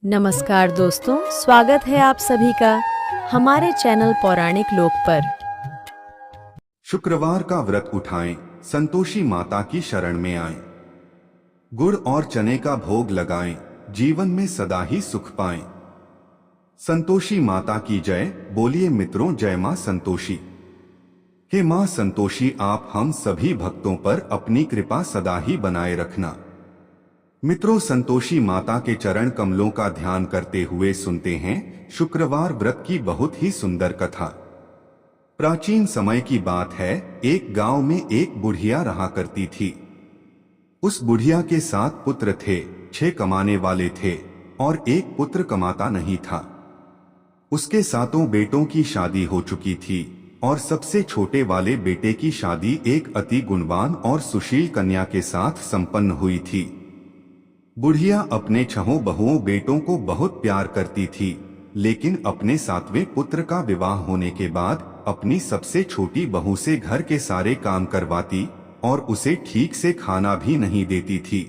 नमस्कार दोस्तों, स्वागत है आप सभी का हमारे चैनल पौराणिक लोक पर। शुक्रवार का व्रत उठाएं, संतोषी माता की शरण में आएं। गुड़ और चने का भोग लगाएं, जीवन में सदा ही सुख पाएं। संतोषी माता की जय। बोलिए मित्रों, जय मां संतोषी। हे मां संतोषी, आप हम सभी भक्तों पर अपनी कृपा सदा ही बनाए रखना। मित्रों, संतोषी माता के चरण कमलों का ध्यान करते हुए सुनते हैं शुक्रवार व्रत की बहुत ही सुंदर कथा। प्राचीन समय की बात है, एक गांव में एक बुढ़िया रहा करती थी। उस बुढ़िया के 7 पुत्र थे, 6 कमाने वाले थे और एक पुत्र कमाता नहीं था। उसके 7 बेटों की शादी हो चुकी थी और सबसे छोटे वाले बेटे की शादी एक अति गुणवान और सुशील कन्या के साथ संपन्न हुई थी। बुढ़िया अपने 6 बहुओं बेटों को बहुत प्यार करती थी, लेकिन अपने 7वें पुत्र का विवाह होने के बाद अपनी सबसे छोटी बहू से घर के सारे काम करवाती और उसे ठीक से खाना भी नहीं देती थी।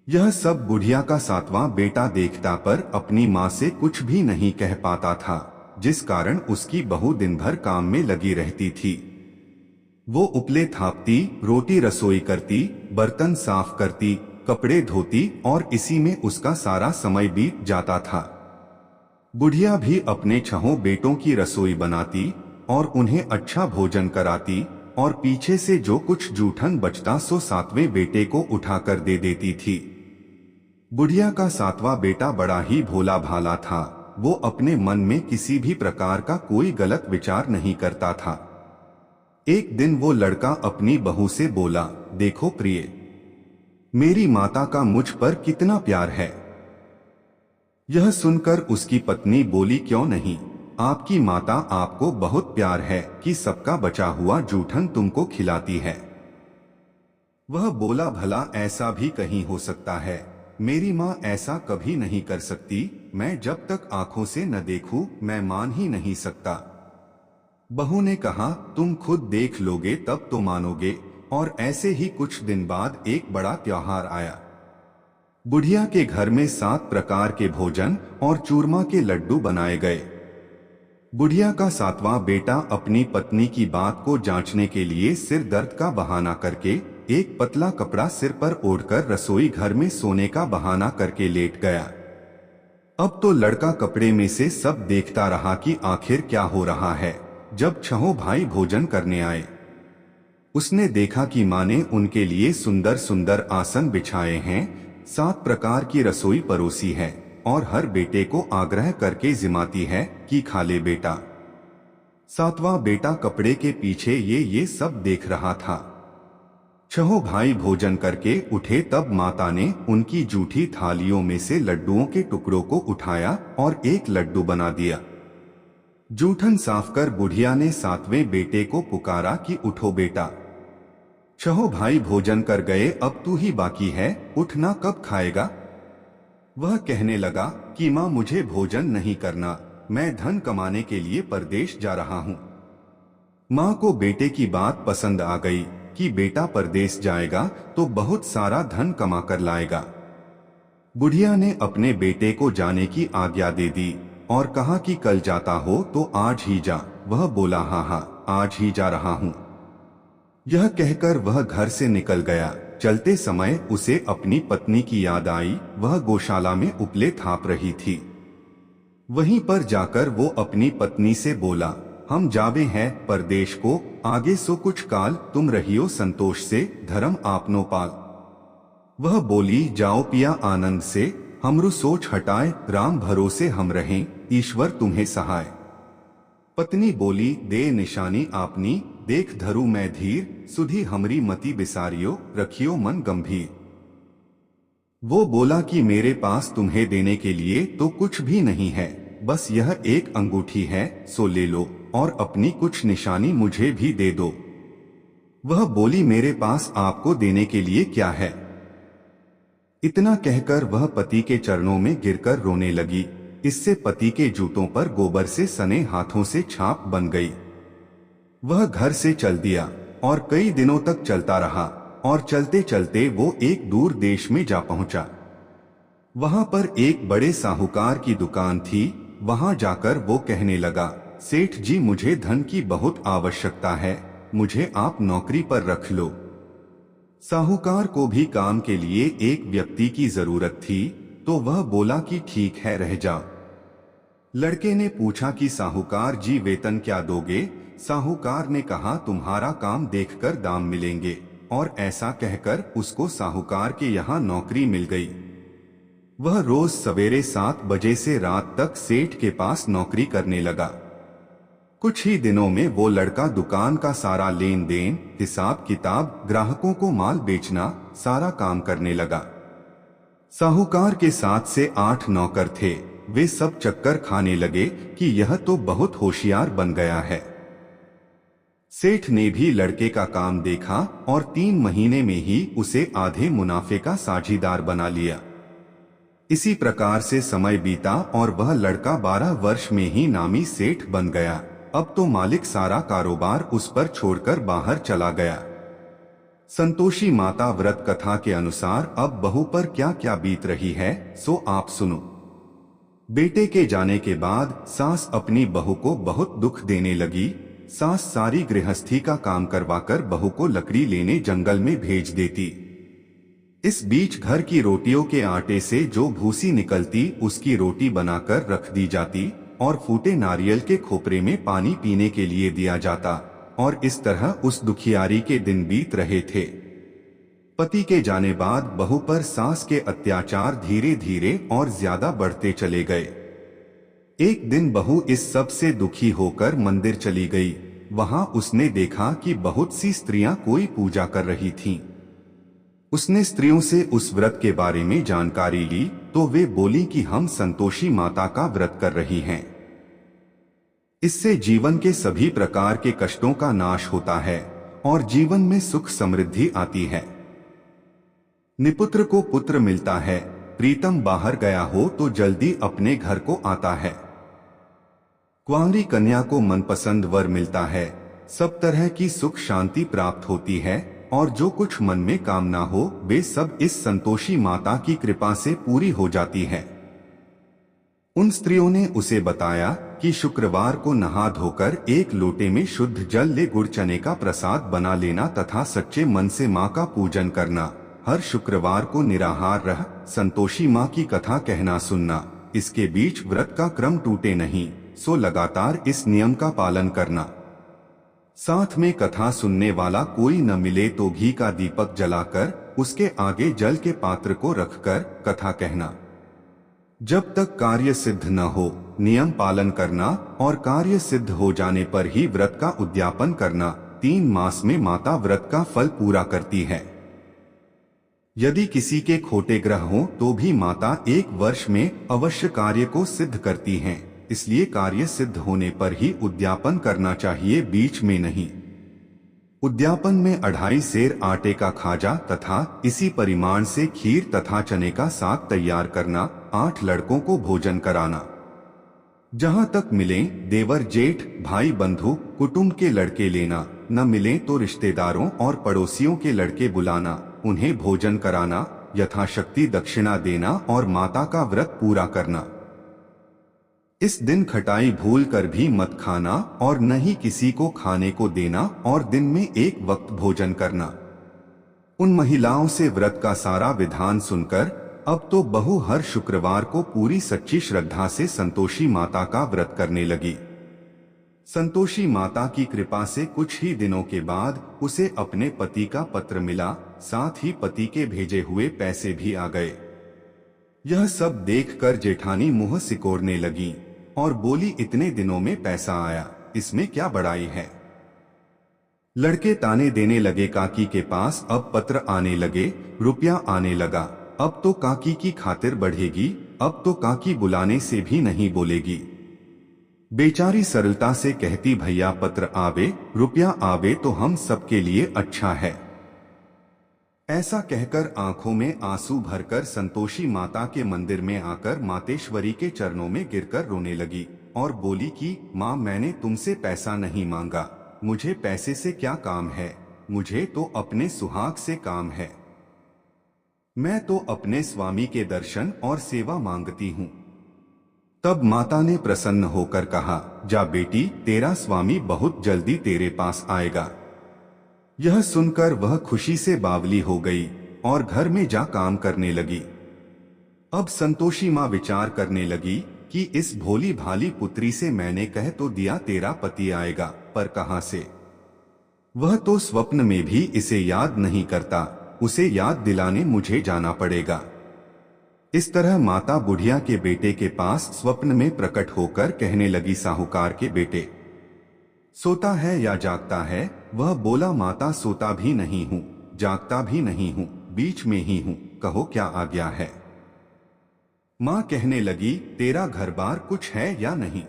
यह सब बुढ़िया का 7वां बेटा देखता पर अपनी माँ से कुछ भी नहीं कह पाता था, जिस कारण उसकी बहू दिन भर काम में लगी रहती थी। वो उपले थापती, रोटी रसोई करती, बर्तन साफ करती, कपड़े धोती और इसी में उसका सारा समय बीत जाता था। बुढ़िया भी अपने 6 बेटों की रसोई बनाती और उन्हें अच्छा भोजन कराती और पीछे से जो कुछ जूठन बचता सो 7वें बेटे को उठाकर दे देती थी। बुढ़िया का 7वां बेटा बड़ा ही भोला भाला था। वो अपने मन में किसी भी प्रकार का कोई गलत विचार नहीं करता था। एक दिन वो लड़का अपनी बहू से बोला, देखो प्रिय, मेरी माता का मुझ पर कितना प्यार है। यह सुनकर उसकी पत्नी बोली, क्यों नहीं, आपकी माता आपको बहुत प्यार है कि सबका बचा हुआ जूठन तुमको खिलाती है। वह बोला, भला ऐसा भी कहीं हो सकता है? मेरी माँ ऐसा कभी नहीं कर सकती। मैं जब तक आंखों से न देखूं मैं मान ही नहीं सकता। बहू ने कहा, तुम खुद देख लोगे तब तो मानोगे। और ऐसे ही कुछ दिन बाद एक बड़ा त्योहार आया। बुढ़िया के घर में 7 प्रकार के भोजन और चूरमा के लड्डू बनाए गए। बुढ़िया का 7वां बेटा अपनी पत्नी की बात को जांचने के लिए सिर दर्द का बहाना करके एक पतला कपड़ा सिर पर ओढ़कर रसोई घर में सोने का बहाना करके लेट गया। अब तो लड़का कपड़े में से सब देखता रहा कि आखिर क्या हो रहा है। जब 6 भाई भोजन करने आए, उसने देखा कि माँ ने उनके लिए सुंदर सुंदर आसन बिछाए हैं, 7 प्रकार की रसोई परोसी है और हर बेटे को आग्रह करके जिमाती है कि खा ले बेटा। 7वां बेटा कपड़े के पीछे ये सब देख रहा था। 6 भाई भोजन करके उठे तब माता ने उनकी जूठी थालियों में से लड्डुओं के टुकड़ों को उठाया और एक लड्डू बना दिया। जूठन साफ कर बुढ़िया ने 7वें बेटे को पुकारा कि उठो बेटा, 6 भाई भोजन कर गए, अब तू ही बाकी है, उठना, कब खाएगा? वह कहने लगा कि माँ, मुझे भोजन नहीं करना, मैं धन कमाने के लिए परदेश जा रहा हूँ। माँ को बेटे की बात पसंद आ गई कि बेटा परदेश जाएगा तो बहुत सारा धन कमा कर लाएगा। बुढ़िया ने अपने बेटे को जाने की आज्ञा दे दी और कहा कि कल जाता हो तो आज ही जा। वह बोला, हाँ हाँ, आज ही जा रहा हूँ। यह कहकर वह घर से निकल गया। चलते समय उसे अपनी पत्नी की याद आई। वह गौशाला में उपले थाप रही थी। वहीं पर जाकर वो अपनी पत्नी से बोला, हम जावे हैं परदेश को, आगे सो कुछ काल तुम रहियो संतोष से, धर्म आपनो पाल। वह बोली, जाओ पिया आनंद से, हमरु सोच हटाए, राम भरोसे हम रहें, ईश्वर तुम्हें सहाय। पत्नी बोली, दे निशानी आपनी, देख धरू मैं धीर, सुधी हमरी मति बिसारियो, रखियो मन गंभीर। वो बोला कि मेरे पास तुम्हें देने के लिए तो कुछ भी नहीं है, बस यह एक अंगूठी है, सो ले लो और अपनी कुछ निशानी मुझे भी दे दो। वह बोली, मेरे पास आपको देने के लिए क्या है? इतना कहकर वह पति के चरणों में गिरकर रोने लगी। इससे पति के जूतों पर गोबर से सने हाथों से छाप बन गई। वह घर से चल दिया और कई दिनों तक चलता रहा और चलते चलते वो एक दूर देश में जा पहुंचा। वहां पर एक बड़े साहूकार की दुकान थी। वहां जाकर वो कहने लगा, सेठ जी मुझे धन की बहुत आवश्यकता है, मुझे आप नौकरी पर रख लो। साहूकार को भी काम के लिए एक व्यक्ति की जरूरत थी, तो वह बोला कि ठीक है रह जा। लड़के ने पूछा कि साहूकार जी वेतन क्या दोगे? साहूकार ने कहा तुम्हारा काम देखकर दाम मिलेंगे, और ऐसा कहकर उसको साहूकार के यहाँ नौकरी मिल गई। वह रोज सवेरे 7 बजे से रात तक सेठ के पास नौकरी करने लगा। कुछ ही दिनों में वो लड़का दुकान का सारा लेन देन, हिसाब किताब, ग्राहकों को माल बेचना, सारा काम करने लगा। साहूकार के 7 से 8 नौकर थे। वे सब चक्कर खाने लगे कि यह तो बहुत होशियार बन गया है। सेठ ने भी लड़के का काम देखा और 3 महीने में ही उसे आधे मुनाफे का साझीदार बना लिया। इसी प्रकार से समय बीता और वह लड़का 12 वर्ष में ही नामी सेठ बन गया। अब तो मालिक सारा कारोबार उस पर छोड़कर बाहर चला गया। संतोषी माता व्रत कथा के अनुसार अब बहू पर क्या क्या बीत रही है, सो आप सुनो। बेटे के जाने के बाद सास अपनी बहू को बहुत दुख देने लगी। सास सारी गृहस्थी का काम करवाकर बहू को लकड़ी लेने जंगल में भेज देती। इस बीच घर की रोटियों के आटे से जो भूसी निकलती उसकी रोटी बनाकर रख दी जाती और फूटे नारियल के खोपरे में पानी पीने के लिए दिया जाता, और इस तरह उस दुखियारी के दिन बीत रहे थे। पति के जाने बाद बहू पर सास के अत्याचार धीरे धीरे और ज्यादा बढ़ते चले गए। एक दिन बहू इस सब से दुखी होकर मंदिर चली गई। वहां उसने देखा कि बहुत सी स्त्रियां कोई पूजा कर रही थीं। उसने स्त्रियों से उस व्रत के बारे में जानकारी ली तो वे बोली कि हम संतोषी माता का व्रत कर रही हैं। इससे जीवन के सभी प्रकार के कष्टों का नाश होता है और जीवन में सुख समृद्धि आती है। निपुत्र को पुत्र मिलता है, प्रीतम बाहर गया हो तो जल्दी अपने घर को आता है। कुंवारी कन्या को मनपसंद वर मिलता है, सब तरह की सुख शांति प्राप्त होती है और जो कुछ मन में कामना हो वे सब इस संतोषी माता की कृपा से पूरी हो जाती है। उन स्त्रियों ने उसे बताया कि शुक्रवार को नहा धोकर एक लोटे में शुद्ध जल ले गुड़ चने का प्रसाद बना लेना तथा सच्चे मन से माँ का पूजन करना। हर शुक्रवार को निराहार रह संतोषी माँ की कथा कहना सुनना। इसके बीच व्रत का क्रम टूटे नहीं, सो लगातार इस नियम का पालन करना। साथ में कथा सुनने वाला कोई न मिले तो घी का दीपक जलाकर उसके आगे जल के पात्र को रखकर कथा कहना। जब तक कार्य सिद्ध न हो नियम पालन करना और कार्य सिद्ध हो जाने पर ही व्रत का उद्यापन करना। 3 मास में माता व्रत का फल पूरा करती है। यदि किसी के खोटे ग्रह हो तो भी माता 1 वर्ष में अवश्य कार्य को सिद्ध करती हैं। इसलिए कार्य सिद्ध होने पर ही उद्यापन करना चाहिए, बीच में नहीं। उद्यापन में 2.5 सेर आटे का खाजा तथा इसी परिमाण से खीर तथा चने का साग तैयार करना। 8 लड़कों को भोजन कराना। जहां तक मिले देवर जेठ भाई बंधु कुटुंब के लड़के लेना, न मिले तो रिश्तेदारों और पड़ोसियों के लड़के बुलाना, उन्हें भोजन कराना, यथाशक्ति दक्षिणा देना और माता का व्रत पूरा करना। इस दिन खटाई भूल कर भी मत खाना और न ही किसी को खाने को देना और दिन में 1 वक्त भोजन करना। उन महिलाओं से व्रत का सारा विधान सुनकर अब तो बहू हर शुक्रवार को पूरी सच्ची श्रद्धा से संतोषी माता का व्रत करने लगी। संतोषी माता की कृपा से कुछ ही दिनों के बाद उसे अपने पति का पत्र मिला, साथ ही पति के भेजे हुए पैसे भी आ गए। यह सब देखकर जेठानी मुंह सिकोड़ने लगी और बोली, इतने दिनों में पैसा आया, इसमें क्या बड़ाई है। लड़के ताने देने लगे, काकी के पास अब पत्र आने लगे, रुपया आने लगा, अब तो काकी की खातिर बढ़ेगी, अब तो काकी बुलाने से भी नहीं बोलेगी। बेचारी सरलता से कहती, भैया पत्र आवे रुपया आवे तो हम सबके लिए अच्छा है। ऐसा कहकर आंखों में आंसू भरकर संतोषी माता के मंदिर में आकर मातेश्वरी के चरणों में गिरकर रोने लगी और बोली कि माँ, मैंने तुमसे पैसा नहीं मांगा, मुझे पैसे से क्या काम है, मुझे तो अपने सुहाग से काम है। मैं तो अपने स्वामी के दर्शन और सेवा मांगती हूँ। तब माता ने प्रसन्न होकर कहा, जा बेटी, तेरा स्वामी बहुत जल्दी तेरे पास आएगा। यह सुनकर वह खुशी से बावली हो गई और घर में जा काम करने लगी। अब संतोषी माँ विचार करने लगी कि इस भोली भाली पुत्री से मैंने कह तो दिया तेरा पति आएगा, पर कहां से? वह तो स्वप्न में भी इसे याद नहीं करता, उसे याद दिलाने मुझे जाना पड़ेगा। इस तरह माता बुढ़िया के बेटे के पास स्वप्न में प्रकट होकर कहने लगी, साहूकार के बेटे, सोता है या जागता है? वह बोला, माता सोता भी नहीं हूँ, जागता भी नहीं हूँ, बीच में ही हूँ, कहो क्या आज्ञा है? माँ कहने लगी, तेरा घर बार कुछ है या नहीं?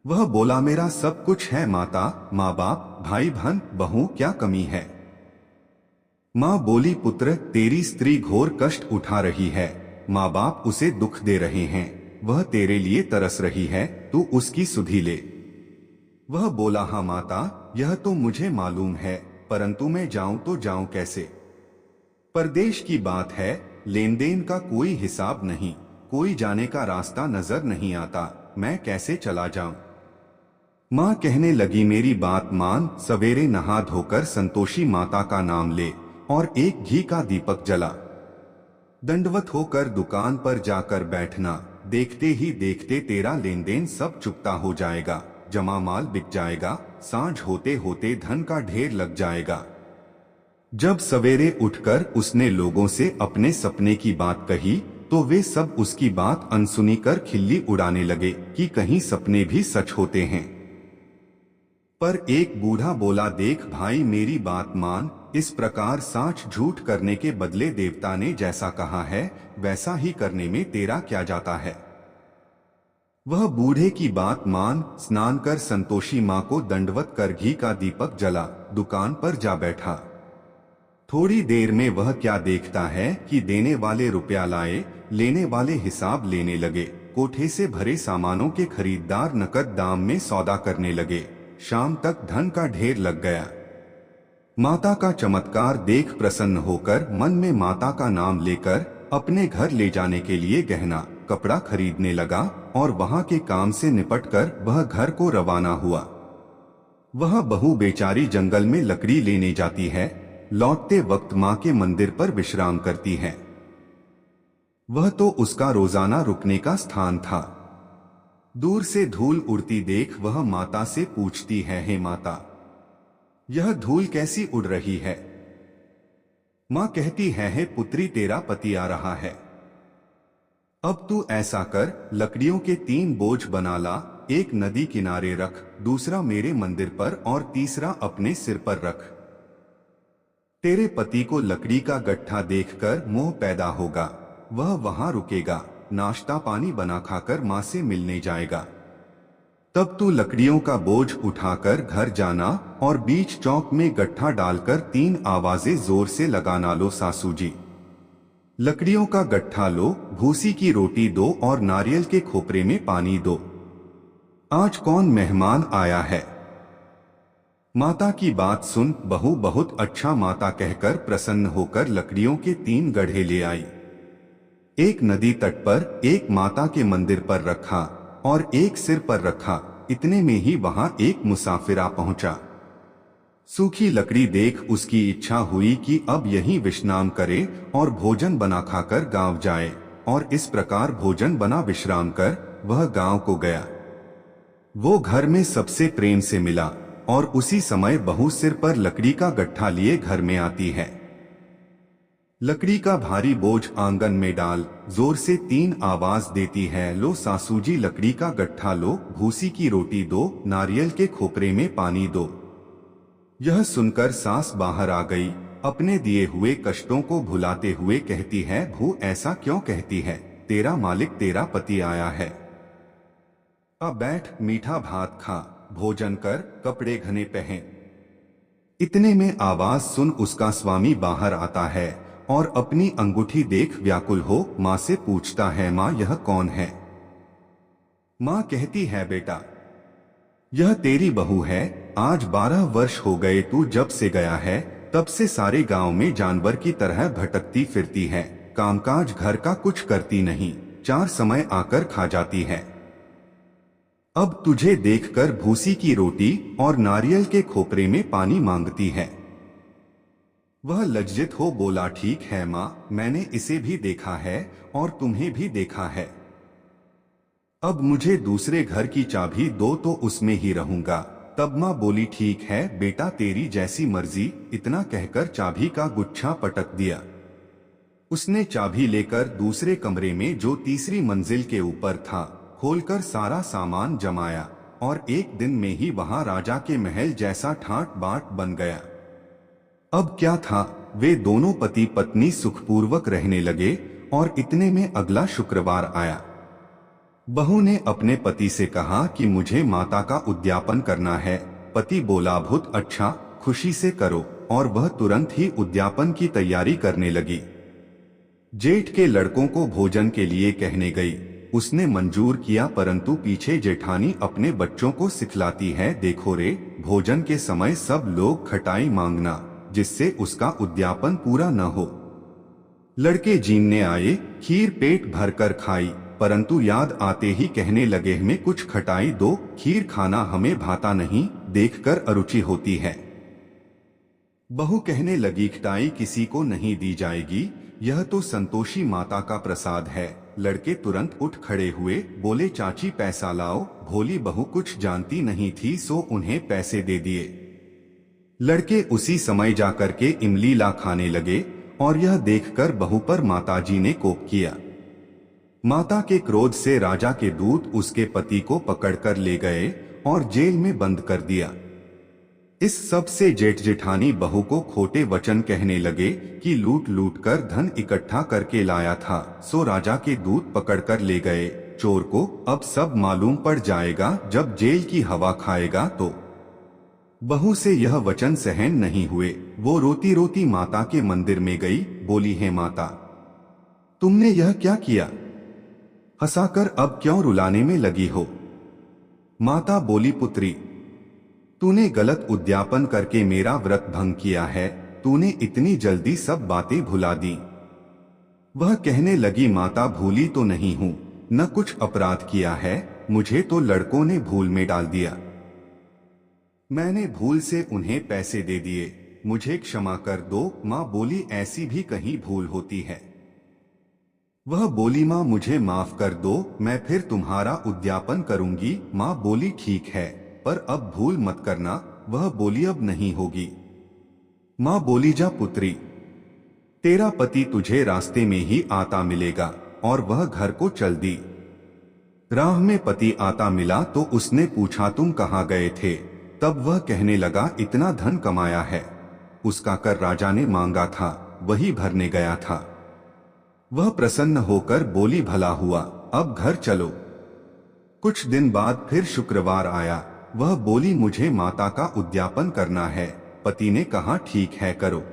वह बोला, मेरा सब कुछ है माता, माँ बाप, भाई बहन, बहू, क्या कमी है? माँ बोली, पुत्र, तेरी स्त्री घोर कष्ट उठा रही है, माँ बाप उसे दुख दे रहे हैं, वह तेरे लिए तरस रही है, तू उसकी सुधि ले। वह बोला, हाँ माता, यह तो मुझे मालूम है, परंतु मैं जाऊं तो जाऊं कैसे? परदेश की बात है, लेन देन का कोई हिसाब नहीं, कोई जाने का रास्ता नजर नहीं आता, मैं कैसे चला जाऊं? माँ कहने लगी, मेरी बात मान, सवेरे नहा धोकर संतोषी माता का नाम ले और एक घी का दीपक जला। दंडवत होकर दुकान पर जाकर बैठना, देखते ही देखते तेरा लेन देन सब चुकता हो जाएगा, जमा माल बिक जाएगा, सांझ होते होते धन का ढेर लग जाएगा। जब सवेरे उठकर उसने लोगों से अपने सपने की बात कही तो वे सब उसकी बात अनसुनी कर खिल्ली उड़ाने लगे कि कहीं सपने भी सच होते हैं। पर एक बूढ़ा बोला, देख भाई, मेरी बात मान, इस प्रकार साच झूठ करने के बदले देवता ने जैसा कहा है वैसा ही करने में तेरा क्या जाता है? वह बूढ़े की बात मान स्नान कर संतोषी माँ को दंडवत कर घी का दीपक जला, दुकान पर जा बैठा। थोड़ी देर में वह क्या देखता है कि देने वाले रुपया लाए, लेने वाले हिसाब लेने लगे, कोठे से भरे सामानों के खरीदार नकद दाम में सौदा करने लगे। शाम तक धन का ढेर लग गया। माता का चमत्कार देख प्रसन्न होकर मन में माता का नाम लेकर अपने घर ले जाने के लिए गहना कपड़ा खरीदने लगा और वहां के काम से निपटकर वह घर को रवाना हुआ। वह बहू बेचारी जंगल में लकड़ी लेने जाती है, लौटते वक्त माँ के मंदिर पर विश्राम करती है। वह तो उसका रोजाना रुकने का स्थान था। दूर से धूल उड़ती देख वह माता से पूछती है, हे माता, यह धूल कैसी उड़ रही है? माँ कहती है, हे पुत्री, तेरा पति आ रहा है। अब तू ऐसा कर, लकड़ियों के 3 बोझ बना ला, एक नदी किनारे रख, दूसरा मेरे मंदिर पर और तीसरा अपने सिर पर रख। तेरे पति को लकड़ी का गट्ठा देखकर मोह पैदा होगा, वह वहां रुकेगा, नाश्ता पानी बना खाकर माँ से मिलने जाएगा। तब तू लकड़ियों का बोझ उठाकर घर जाना और बीच चौक में गट्ठा डालकर 3 आवाजें जोर से लगाना, लो सासू जी, लकड़ियों का गट्ठा लो, भूसी की रोटी दो और नारियल के खोपरे में पानी दो। आज कौन मेहमान आया है? माता की बात सुन बहू बहुत अच्छा माता कहकर प्रसन्न होकर लकड़ियों के 3 गड्ढे ले आई। एक नदी तट पर, एक माता के मंदिर पर रखा और एक सिर पर रखा। इतने में ही वहां एक मुसाफिर आ पहुंचा। सूखी लकड़ी देख उसकी इच्छा हुई कि अब यहीं विश्राम करे और भोजन बना खाकर गांव जाए, और इस प्रकार भोजन बना विश्राम कर वह गांव को गया। वो घर में सबसे प्रेम से मिला और उसी समय बहू सिर पर लकड़ी का गट्ठा लिए घर में आती है। लकड़ी का भारी बोझ आंगन में डाल जोर से 3 आवाज देती है, लो सासू जी, लकड़ी का गट्ठा लो, भूसी की रोटी दो, नारियल के खोपरे में पानी दो। यह सुनकर सास बाहर आ गई, अपने दिए हुए कष्टों को भुलाते हुए कहती है, भू ऐसा क्यों कहती है? तेरा मालिक तेरा पति आया है। अब बैठ, मीठा भात खा, भोजन कर, कपड़े घने पहन। इतने में आवाज सुन उसका स्वामी बाहर आता है और अपनी अंगूठी देख व्याकुल हो माँ से पूछता है, माँ यह कौन है? माँ कहती है, बेटा यह तेरी बहू है, आज 12 वर्ष हो गए तू जब से गया है, तब से सारे गांव में जानवर की तरह भटकती फिरती है, कामकाज घर का कुछ करती नहीं, 4 समय आकर खा जाती है। अब तुझे देखकर भूसी की रोटी और नारियल के खोपरे में पानी मांगती है। वह लज्जित हो बोला, ठीक है माँ, मैंने इसे भी देखा है और तुम्हें भी देखा है। अब मुझे दूसरे घर की चाबी दो तो उसमें ही रहूंगा। तब माँ बोली, ठीक है बेटा, तेरी जैसी मर्जी। इतना कहकर चाबी का गुच्छा पटक दिया। उसने चाबी लेकर दूसरे कमरे में जो तीसरी मंजिल के ऊपर था खोलकर सारा सामान जमाया और एक दिन में ही वहां राजा के महल जैसा ठाट बाट बन गया। अब क्या था, वे दोनों पति पत्नी सुखपूर्वक रहने लगे और इतने में अगला शुक्रवार आया। बहू ने अपने पति से कहा कि मुझे माता का उद्यापन करना है। पति बोला, बहुत अच्छा, खुशी से करो, और वह तुरंत ही उद्यापन की तैयारी करने लगी। जेठ के लड़कों को भोजन के लिए कहने गई। उसने मंजूर किया, परंतु पीछे जेठानी अपने बच्चों को सिखलाती है, देखो रे, भोजन के समय सब लोग खटाई मांगना, जिससे उसका उद्यापन पूरा न हो। लड़के जीनने आए, खीर पेट भरकर खाई, परंतु याद आते ही कहने लगे, हमें कुछ खटाई दो, खीर खाना हमें भाता नहीं, देखकर अरुचि होती है। बहू कहने लगी, खटाई किसी को नहीं दी जाएगी, यह तो संतोषी माता का प्रसाद है। लड़के तुरंत उठ खड़े हुए, बोले, चाची पैसा लाओ। भोली बहू कुछ जानती नहीं थी, सो उन्हें पैसे दे दिए। लड़के उसी समय जाकर के इमली ला खाने लगे और यह देखकर बहू पर माताजी ने कोप किया। माता के क्रोध से राजा के दूत उसके पति को पकड़कर ले गए और जेल में बंद कर दिया। इस सब से जेठ जेठानी बहू को खोटे वचन कहने लगे कि लूट लूट कर धन इकट्ठा करके लाया था, सो राजा के दूत पकड़कर ले गए चोर को। अब सब मालूम पड़ जाएगा, जब जेल की हवा खाएगा तो। बहू से यह वचन सहन नहीं हुए। वो रोती रोती माता के मंदिर में गई, बोली, है माता, तुमने यह क्या किया? हंसाकर अब क्यों रुलाने में लगी हो? माता बोली, पुत्री, तूने गलत उद्यापन करके मेरा व्रत भंग किया है, तूने इतनी जल्दी सब बातें भुला दी। वह कहने लगी, माता, भूली तो नहीं हूं, न कुछ अपराध किया है, मुझे तो लड़कों ने भूल में डाल दिया। मैंने भूल से उन्हें पैसे दे दिए, मुझे क्षमा कर दो। माँ बोली, ऐसी भी कहीं भूल होती है। वह बोली, माँ मुझे माफ कर दो, मैं फिर तुम्हारा उद्यापन करूंगी। माँ बोली, ठीक है, पर अब भूल मत करना। वह बोली, अब नहीं होगी। माँ बोली, जा पुत्री, तेरा पति तुझे रास्ते में ही आता मिलेगा। और वह घर को चल दी। राह में पति आता मिला तो उसने पूछा, तुम कहाँ गए थे? तब वह कहने लगा, इतना धन कमाया है, उसका कर राजा ने मांगा था, वही भरने गया था। वह प्रसन्न होकर बोली, भला हुआ, अब घर चलो। कुछ दिन बाद फिर शुक्रवार आया। वह बोली, मुझे माता का उद्यापन करना है। पति ने कहा, ठीक है, करो।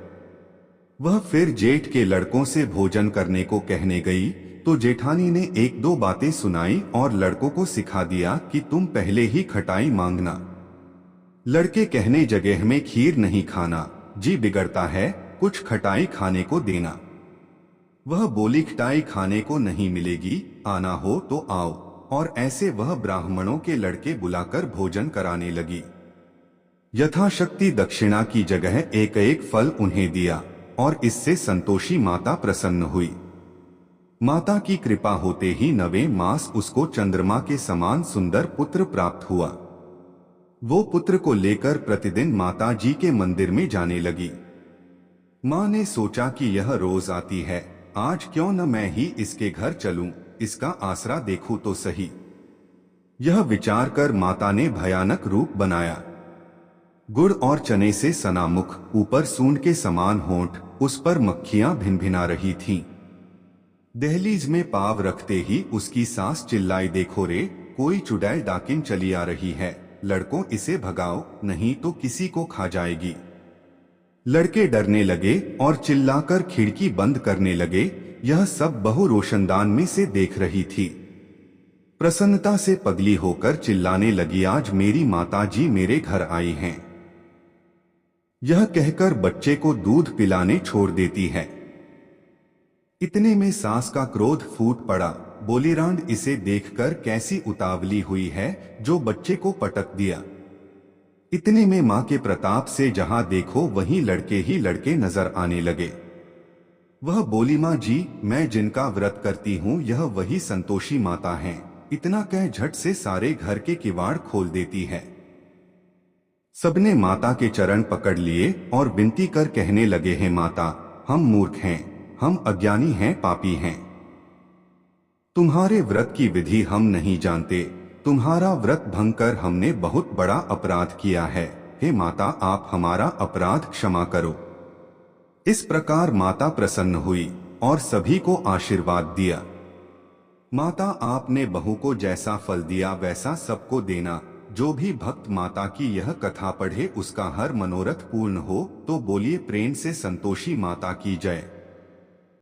वह फिर जेठ के लड़कों से भोजन करने को कहने गई तो जेठानी ने 1-2 बातें सुनाई और लड़कों को सिखा दिया कि तुम पहले ही खटाई मांगना। लड़के कहने, जगह में खीर नहीं खाना, जी बिगड़ता है, कुछ खटाई खाने को देना। वह बोली, खटाई खाने को नहीं मिलेगी, आना हो तो आओ। और ऐसे वह ब्राह्मणों के लड़के बुलाकर भोजन कराने लगी। यथाशक्ति दक्षिणा की जगह एक एक फल उन्हें दिया और इससे संतोषी माता प्रसन्न हुई। माता की कृपा होते ही 9वें मास उसको चंद्रमा के समान सुंदर पुत्र प्राप्त हुआ। वो पुत्र को लेकर प्रतिदिन माता जी के मंदिर में जाने लगी। माँ ने सोचा कि यह रोज आती है, आज क्यों न मैं ही इसके घर चलूं, इसका आसरा देखूं तो सही। यह विचार कर माता ने भयानक रूप बनाया। गुड़ और चने से सना मुख, ऊपर सूंड के समान होंठ, उस पर मक्खियां भिनभिना रही थीं। दहलीज में पांव रखते ही उसकी सास चिल्लाई, देखो रे, कोई चुड़ैल डाकिन चली आ रही है, लड़कों इसे भगाओ, नहीं तो किसी को खा जाएगी। लड़के डरने लगे और चिल्लाकर खिड़की बंद करने लगे। यह सब बहू रोशनदान में से देख रही थी। प्रसन्नता से पगली होकर चिल्लाने लगी, आज मेरी माता जी मेरे घर आई हैं। यह कहकर बच्चे को दूध पिलाने छोड़ देती है। इतने में सास का क्रोध फूट पड़ा। बोली, रांड इसे देखकर कैसी उतावली हुई है जो बच्चे को पटक दिया। इतने में मां के प्रताप से जहां देखो वहीं लड़के ही लड़के नजर आने लगे। वह बोली, मां जी, मैं जिनका व्रत करती हूँ यह वही संतोषी माता हैं। इतना कह झट से सारे घर के किवाड़ खोल देती है। सबने माता के चरण पकड़ लिए और विनती कर कहने लगे हैं, माता, हम मूर्ख हैं, हम अज्ञानी हैं, पापी हैं। तुम्हारे व्रत की विधि हम नहीं जानते। तुम्हारा व्रत भंग कर हमने बहुत बड़ा अपराध किया है। हे माता, आप हमारा अपराध क्षमा करो। इस प्रकार माता प्रसन्न हुई और सभी को आशीर्वाद दिया। माता, आपने बहू को जैसा फल दिया वैसा सबको देना। जो भी भक्त माता की यह कथा पढ़े उसका हर मनोरथ पूर्ण हो। तो बोलिए प्रेम से संतोषी माता की जय।